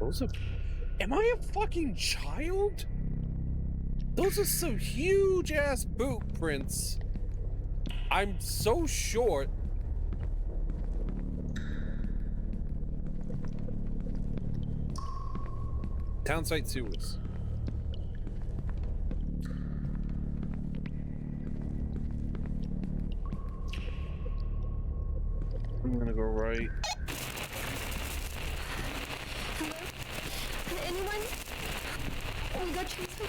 Those are... Am I a fucking child? Those are some huge-ass boot prints. I'm so short. Townsite sewers. I'm gonna go right. Hello? Anyone? We got chased.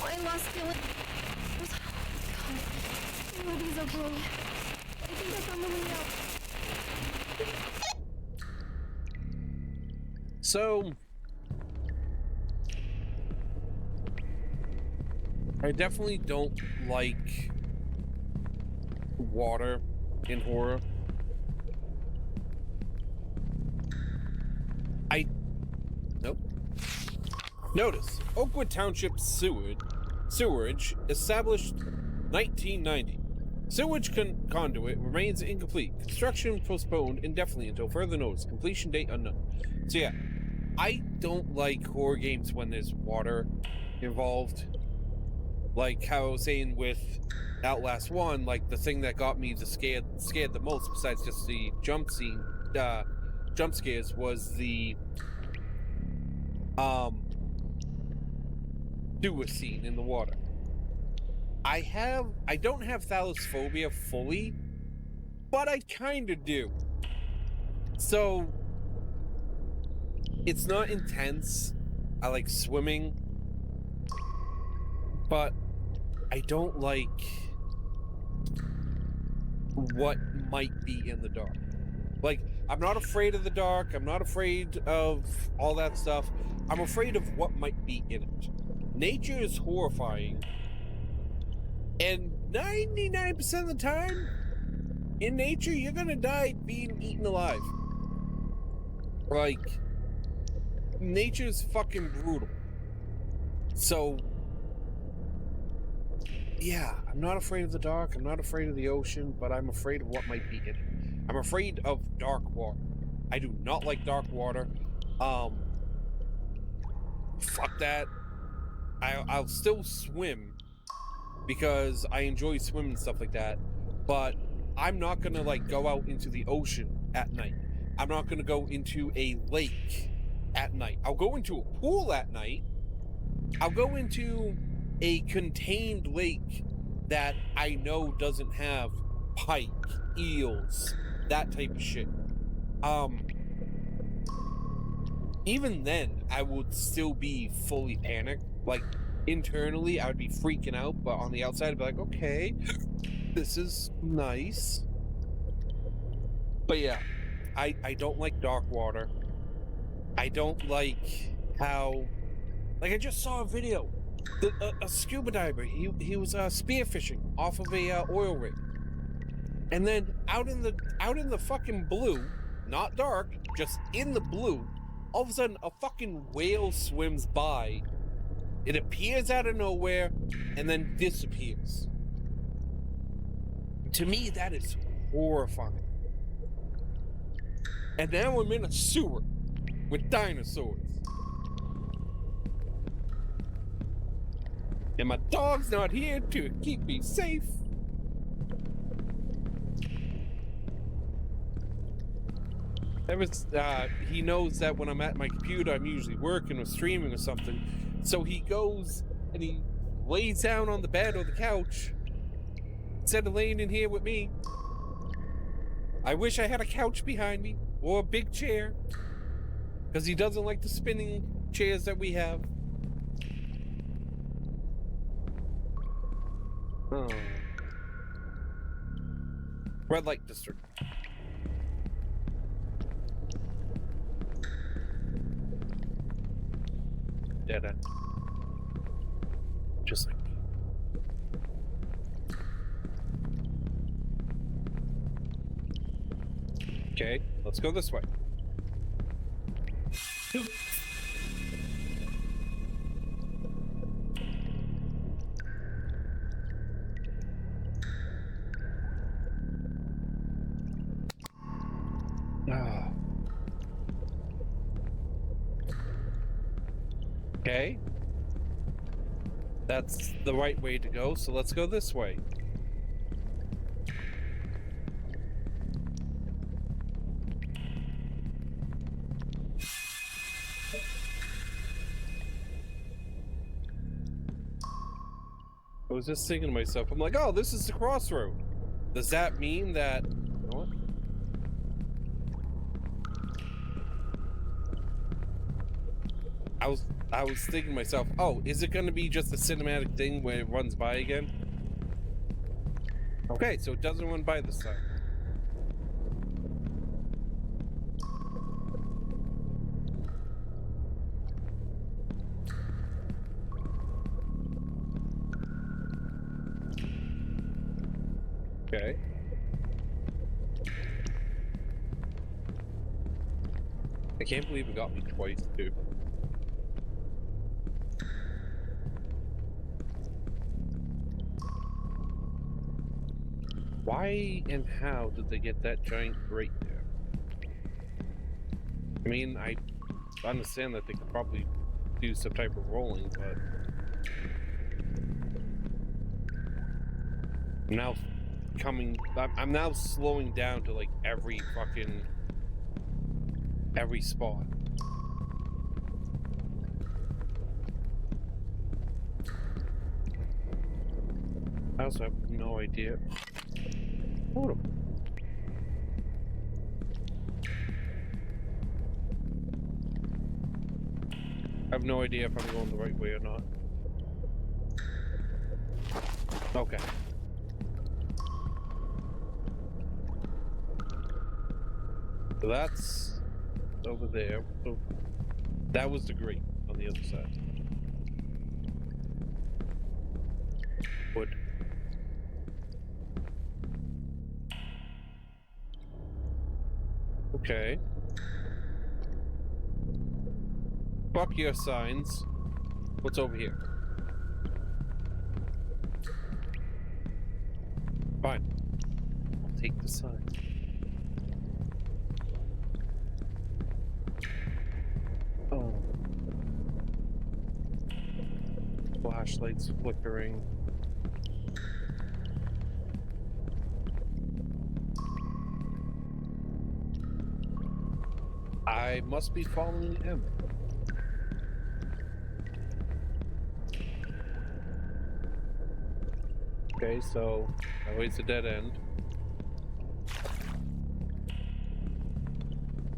I lost feeling. God. Nobody's okay. I think I found the way out. So, I definitely don't like water in horror. Nope. Notice, Oakwood Township sewerage established 1990. Sewage conduit remains incomplete. Construction postponed indefinitely until further notice. Completion date unknown. So yeah, I don't like horror games when there's water involved. Like how I was saying with Outlast 1, like the thing that got me scared the most, besides just the jump scares, was the sewer scene in the water. I don't have thalassophobia fully, but I kind of do. So it's not intense. I like swimming, but I don't like what might be in the dark. Like, I'm not afraid of the dark. I'm not afraid of all that stuff. I'm afraid of what might be in it. Nature is horrifying. And 99% of the time, in nature, you're gonna die being eaten alive. Like, nature's fucking brutal. So, yeah, I'm not afraid of the dark. I'm not afraid of the ocean, but I'm afraid of what might be in it. I'm afraid of dark water. I do not like dark water. Fuck that. I'll still swim because I enjoy swimming and stuff like that, but I'm not gonna like go out into the ocean at night. I'm not gonna go into a lake at night. I'll go into a pool at night. I'll go into a contained lake that I know doesn't have pike, eels, that type of shit. Even then, I would still be fully panicked. Like, internally, I would be freaking out, but on the outside, I'd be like, okay, this is nice. But yeah, I don't like dark water. I don't like how... Like, I just saw a video. A scuba diver, he was spearfishing off of a oil rig. And then out in the fucking blue, not dark, just in the blue, all of a sudden a fucking whale swims by. It appears out of nowhere and then disappears. To me, that is horrifying. And now I'm in a sewer with dinosaurs. And my dog's not here to keep me safe. He knows that when I'm at my computer, I'm usually working or streaming or something. So he goes and he lays down on the bed or the couch instead of laying in here with me. I wish I had a couch behind me or a big chair, because he doesn't like the spinning chairs that we have. Oh. Red light district. Dead end. Just like me. Okay, let's go this way. Okay. That's the right way to go, so let's go this way. I was just thinking to myself, I'm like, oh, this is the crossroad. Does that mean that... You know what? I was thinking to myself, oh, is it going to be just a cinematic thing when it runs by again? Okay, so it doesn't run by this time. Okay. I can't believe it got me twice, too. Why and how did they get that giant grate there? I mean, I understand that they could probably do some type of rolling, but... I'm now slowing down to like every spot. I also have no idea. Hold on. I have no idea if I'm going the right way or not. Okay. So that's over there. So that was the grate on the other side. Wood. Okay. Fuck your signs. What's over here? Fine. I'll take the sign. Oh. Flashlights flickering. I must be following him. Okay, so that way's a dead end.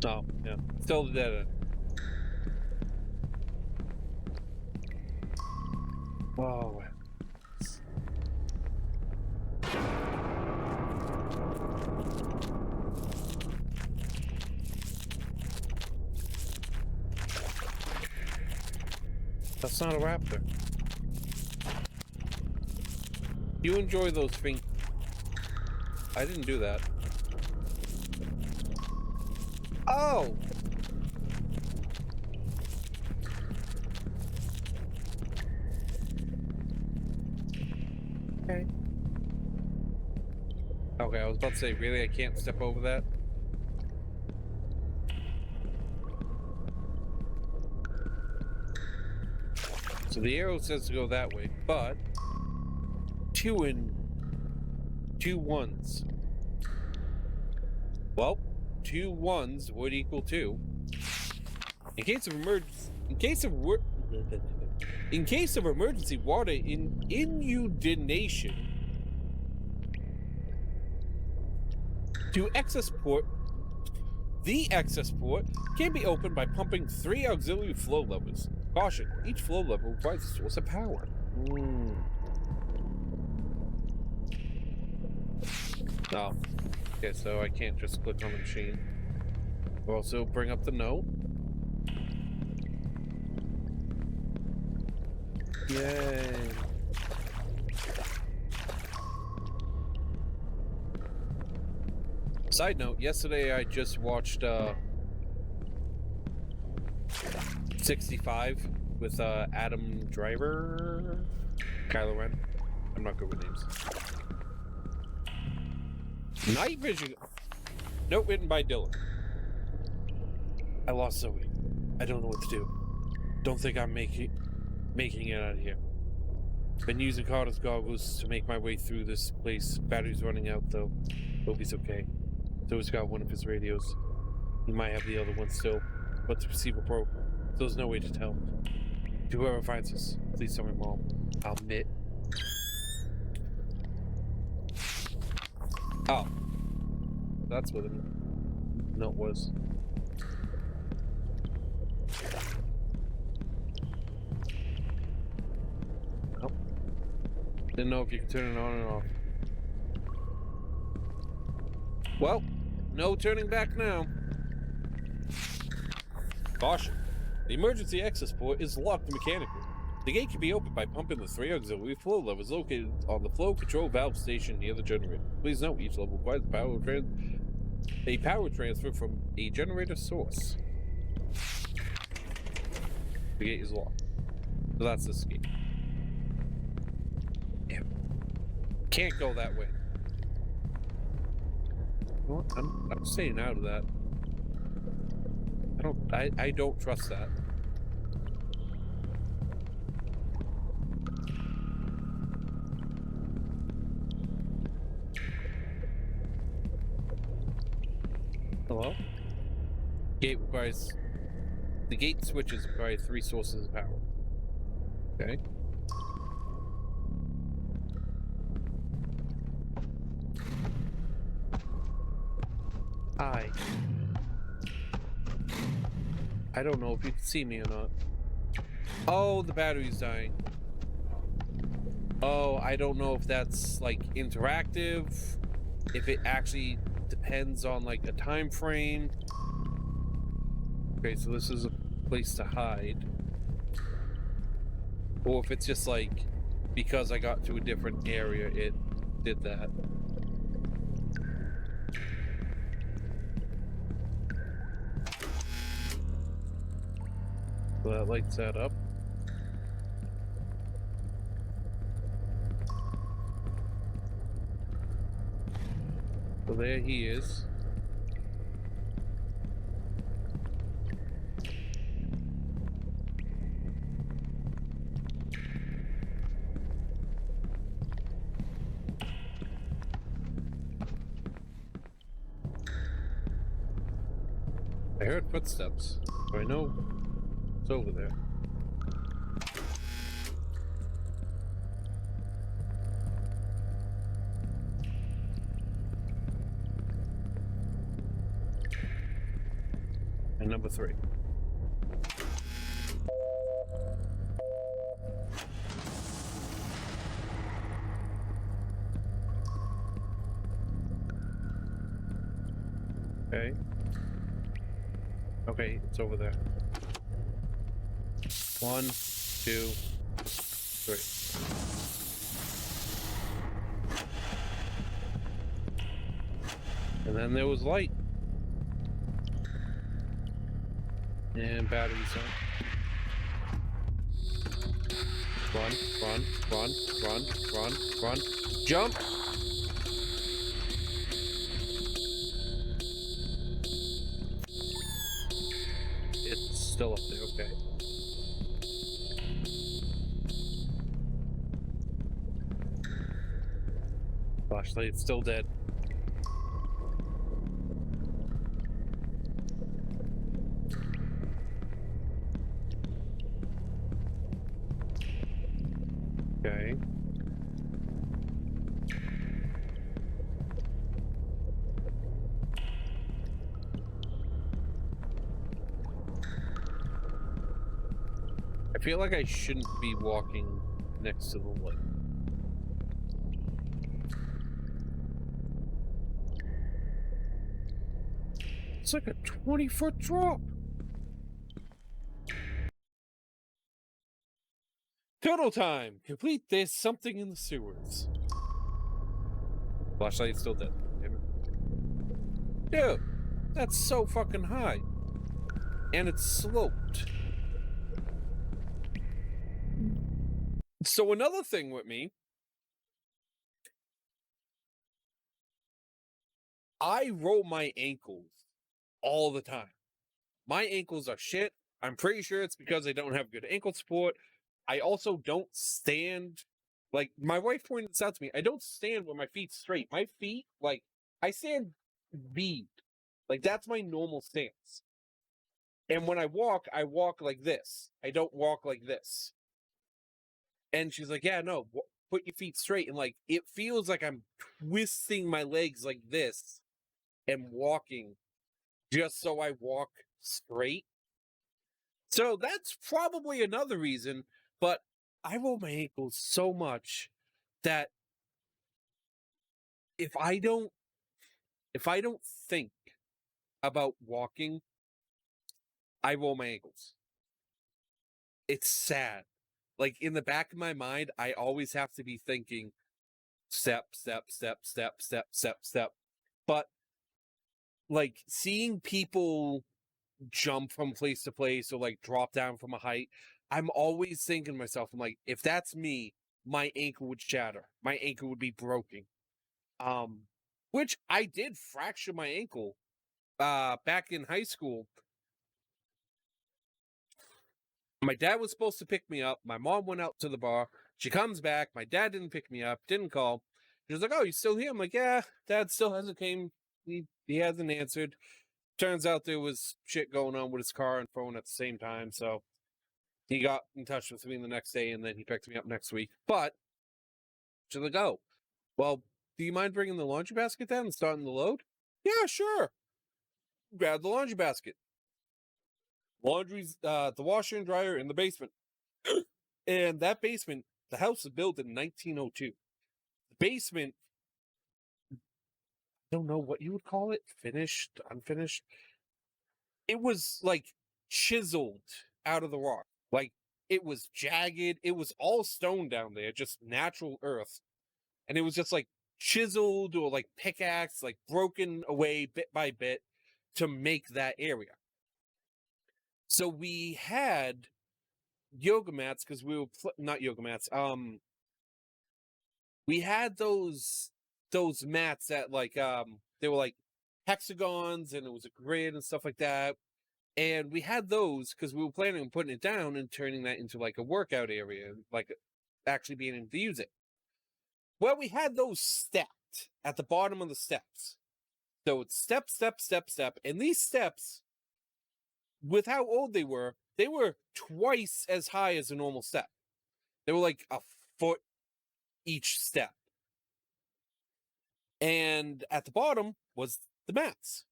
Oh, yeah. Still the dead end. Whoa. That's not a raptor. You enjoy those things. I didn't do that. Oh! Okay. Okay, I was about to say, really? I can't step over that? So the arrow says to go that way, but 2 and 2 ones. Well, 2 ones would equal 2. In case of emergency, in case of emergency water inundation, to excess port, the excess port can be opened by pumping 3 auxiliary flow levers. Caution, each flow lever provides a source of power. Oh, okay, so I can't just click on the machine. We'll also bring up the note. Yay. Side note, yesterday I just watched 65 with Adam Driver, Kylo Ren. I'm not good with names. Night vision. Note written by Dylan. I lost Zoe. I don't know what to do. Don't think I'm making it out of here. Been using Carter's goggles to make my way through this place. Battery's running out though. Hope he's okay. So he's got one of his radios. He might have the other one still, but the receiver broke. So there's no way to tell. To whoever finds us, please tell my mom. I'll admit. Oh. That's what the note was. Oh. Didn't know if you could turn it on and off. Well, no turning back now. Caution. The emergency access port is locked mechanically. The gate can be opened by pumping the 3 auxiliary flow levers located on the flow control valve station near the generator. Please note each level requires a power transfer from a generator source. The gate is locked. So that's this gate. Damn. Can't go that way. You know what? I'm staying out of that. I don't trust that. Hello? The gate switches require 3 sources of power. Okay. Hi. I don't know if you can see me or not. Oh, the battery's dying. Oh, I don't know if that's like interactive, if it actually depends on like a time frame. Okay, so this is a place to hide. Or if it's just like because I got to a different area, it did that. So that lights that up. So there he is. I heard footsteps, so I know it's over there. And number 3. Okay. Okay, it's over there. 1, 2, 3. And then there was light. And batteries on. Run. Jump! It's still up there, okay. Flashlight's still dead. Okay. I feel like I shouldn't be walking next to the light. It's like a 20-foot drop. Total time. Complete. There's something in the sewers. Flashlight's still dead. Damn it. Dude, that's so fucking high. And it's sloped. So another thing with me, I roll my ankles all the time. My ankles are shit. I'm pretty sure it's because I don't have good ankle support. I also don't stand, like, my wife pointed this out to me. I don't stand with my feet straight. My feet, like, I stand V. Like, that's my normal stance. And when I walk like this. I don't walk like this. And she's like, yeah, no, put your feet straight. And, like, it feels like I'm twisting my legs like this and walking just so I walk straight. So that's probably another reason, but I roll my ankles so much that if I don't think about walking, I roll my ankles. It's sad. Like, in the back of my mind, I always have to be thinking step, step, step, step, step, step, step. But, like, seeing people jump from place to place or, like, drop down from a height, I'm always thinking to myself, I'm like, if that's me, my ankle would shatter. My ankle would be broken. Which I did fracture my ankle back in high school. My dad was supposed to pick me up. My mom went out to the bar. She comes back. My dad didn't pick me up, didn't call. She was like, oh, you still here? I'm like, yeah, dad still hasn't came. He hasn't answered. Turns out there was shit going on with his car and phone at the same time. So he got in touch with me the next day, and then he picked me up next week. But she's like, oh, well, do you mind bringing the laundry basket down and starting the load? Yeah, sure. Grab the laundry basket. Laundry's the washer and dryer in the basement. And that basement, the house was built in 1902. The basement, I don't know what you would call it, finished, unfinished. It was like chiseled out of the rock. Like, it was jagged. It was all stone down there, just natural earth. And it was just like chiseled or like pickaxe, like broken away bit by bit to make that area. So we had yoga mats because we were not yoga mats. We had those mats that like they were like hexagons and it was a grid and stuff like that. And we had those because we were planning on putting it down and turning that into like a workout area, like actually being able to use it. Well, we had those stacked at the bottom of the steps. So it's step, step, step, step. And these steps, with how old they were twice as high as a normal step. They were like a foot each step. And at the bottom was the mats.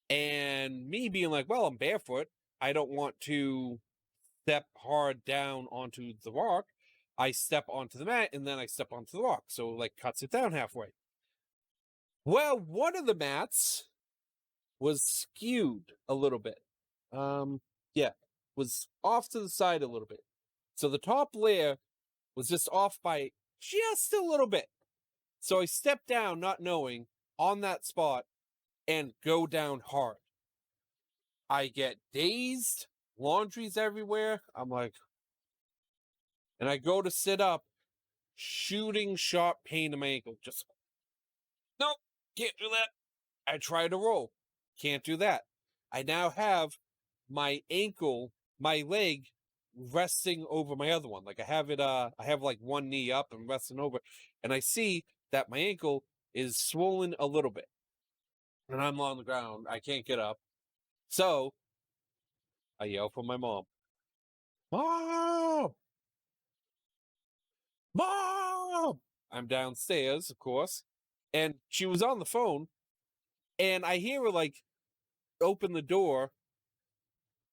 And me being like, well, I'm barefoot. I don't want to step hard down onto the rock. I step onto the mat and then I step onto the rock. So like cuts it down halfway. Well, one of the mats was skewed a little bit. Yeah, was off to the side a little bit. So the top layer was just off by just a little bit. So I step down, not knowing, on that spot and go down hard. I get dazed, laundry's everywhere. I'm like, and I go to sit up, shooting sharp pain in my ankle. Just, nope, can't do that. I try to roll, can't do that. I now have my ankle, my leg resting over my other one. Like I have it, I have like one knee up and resting over, and I see that my ankle is swollen a little bit. And I'm on the ground. I can't get up. So I yell for my mom. Mom! Mom! I'm downstairs, of course. And she was on the phone. And I hear her like open the door.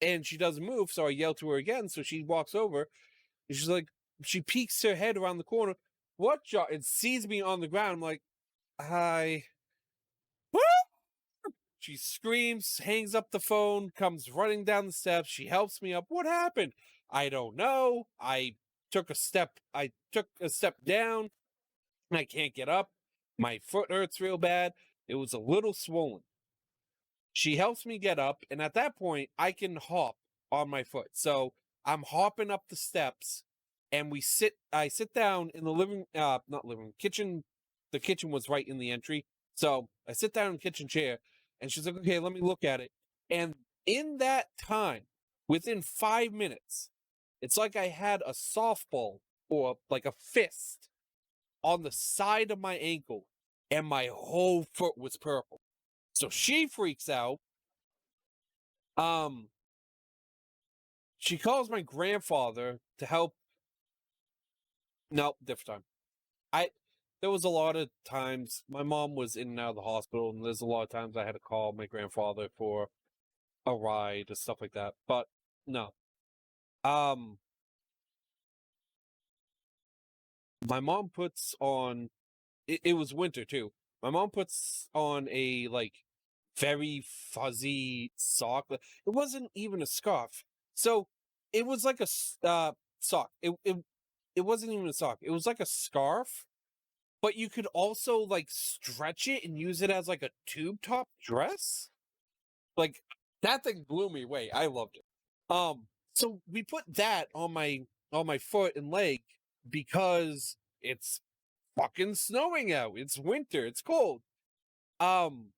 And she doesn't move. So I yell to her again. So she walks over. And she's like, she peeks her head around the corner. What, John? And sees me on the ground. I'm like, hi. She screams, hangs up the phone, comes running down the steps. She helps me up. What happened? I don't know. I took a step down. I can't get up. My foot hurts real bad. It was a little swollen. She helps me get up, and at that point, I can hop on my foot. So I'm hopping up the steps, and I sit down in the kitchen. The kitchen was right in the entry. So I sit down in the kitchen chair, and she's like, okay, let me look at it. And in that time, Within 5 minutes, it's like I had a softball or like a fist on the side of my ankle, and my whole foot was purple. So she freaks out. She calls my grandfather to help. No, different time. There was a lot of times my mom was in and out of the hospital, and there's a lot of times I had to call my grandfather for a ride and stuff like that. But no. My mom puts on it was winter too. My mom puts on a like very fuzzy sock. It wasn't even a scarf. So it was like a sock. It wasn't even a sock. It was like a scarf, but you could also like stretch it and use it as like a tube top dress. Like that thing blew me away. I loved it. So we put that on my foot and leg because it's fucking snowing out. It's winter. It's cold. Um,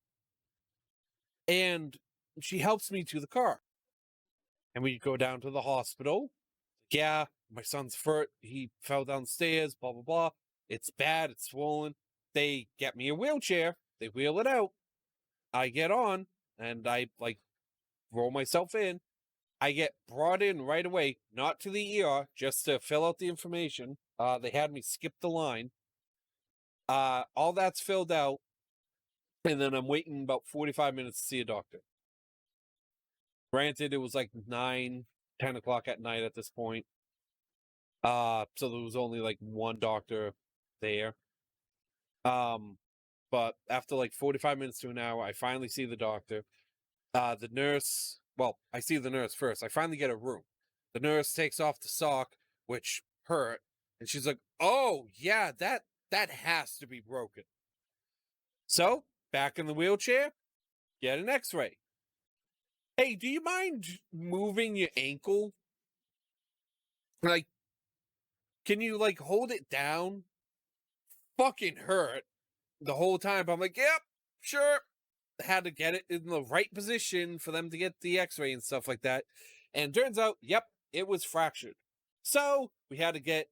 and she helps me to the car, and we go down to the hospital. Yeah, my son's foot. He fell downstairs. Blah blah blah. It's bad. It's swollen. They get me a wheelchair. They wheel it out. I get on, and I like roll myself in. I get brought in right away, not to the ER, just to fill out the information. They had me skip the line. All that's filled out, and then I'm waiting about 45 minutes to see a doctor. Granted, it was like 9, 10 o'clock at night at this point. So there was only like one doctor there. But after like 45 minutes to an hour, I finally see the doctor. The nurse, well, I see the nurse first. I finally get a room. The nurse takes off the sock, which hurt, and she's like, "Oh, yeah, that has to be broken." So, back in the wheelchair, get an x-ray. Hey, do you mind moving your ankle? Like, can you, like, hold it down? Fucking hurt the whole time. I'm like, yep, sure. Had to get it in the right position for them to get the x-ray and stuff like that. And turns out, yep, it was fractured. So, we had to get,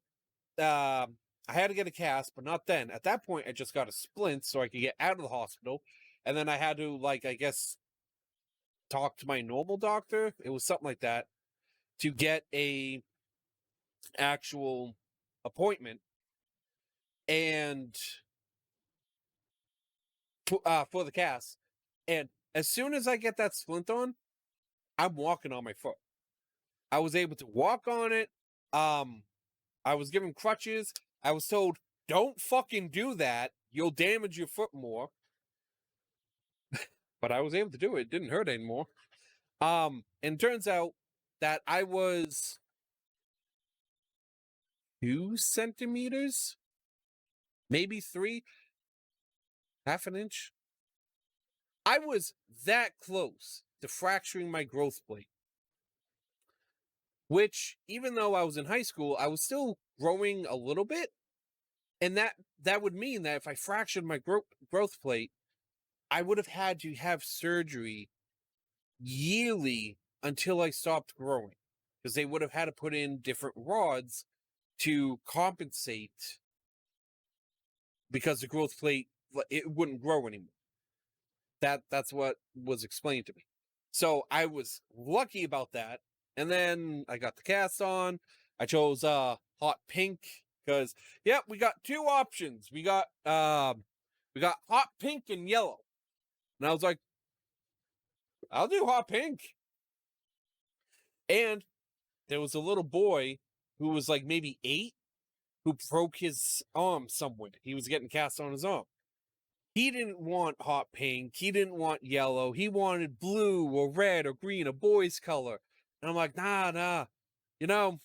I had to get a cast, but not then. At that point, I just got a splint so I could get out of the hospital. And then I had to, like, I guess, talk to my normal doctor. It was something like that to get a actual appointment and for the cast. And as soon as I get that splint on, I'm walking on my foot. I was able to walk on it. I was given crutches. I was told, don't fucking do that. You'll damage your foot more. But I was able to do it. It didn't hurt anymore. And turns out that I was 2 centimeters, maybe 3, half an inch. I was that close to fracturing my growth plate, which, even though I was in high school, I was still growing a little bit. And that would mean that if I fractured my growth plate, I would have had to have surgery yearly until I stopped growing, because they would have had to put in different rods to compensate, because the growth plate, it wouldn't grow anymore. That's what was explained to me. So I was lucky about that. And then I got the cast on. I chose hot pink because, yep, we got 2 options. We got hot pink and yellow. And I was like, I'll do hot pink. And there was a little boy who was like maybe 8 who broke his arm somewhere. He was getting cast on his arm. He didn't want hot pink. He didn't want yellow. He wanted blue or red or green, a boy's color. And I'm like, nah. You know,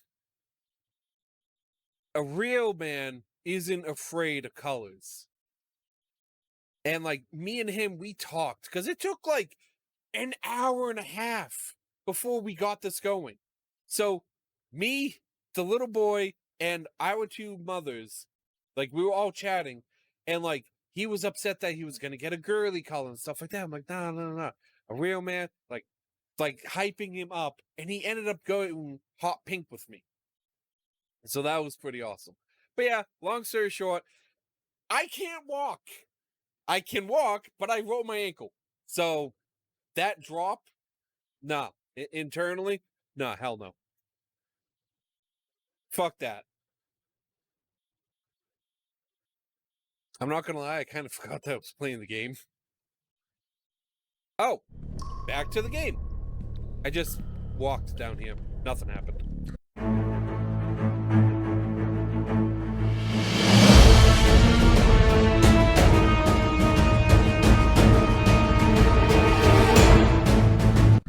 a real man isn't afraid of colors. And like me and him, we talked because it took like an hour and a half before we got this going. So me, the little boy, and our 2 mothers, like we were all chatting, and like he was upset that he was gonna get a girly color and stuff like that. I'm like, no. A real man, like, like hyping him up, and he ended up going hot pink with me. So that was pretty awesome. But yeah, long story short, I can't walk. I can walk, but I rolled my ankle. So that drop, nah. Internally, nah, hell no. Fuck that. I'm not gonna lie, I kind of forgot that I was playing the game. Oh, back to the game. I just walked down here. Nothing happened.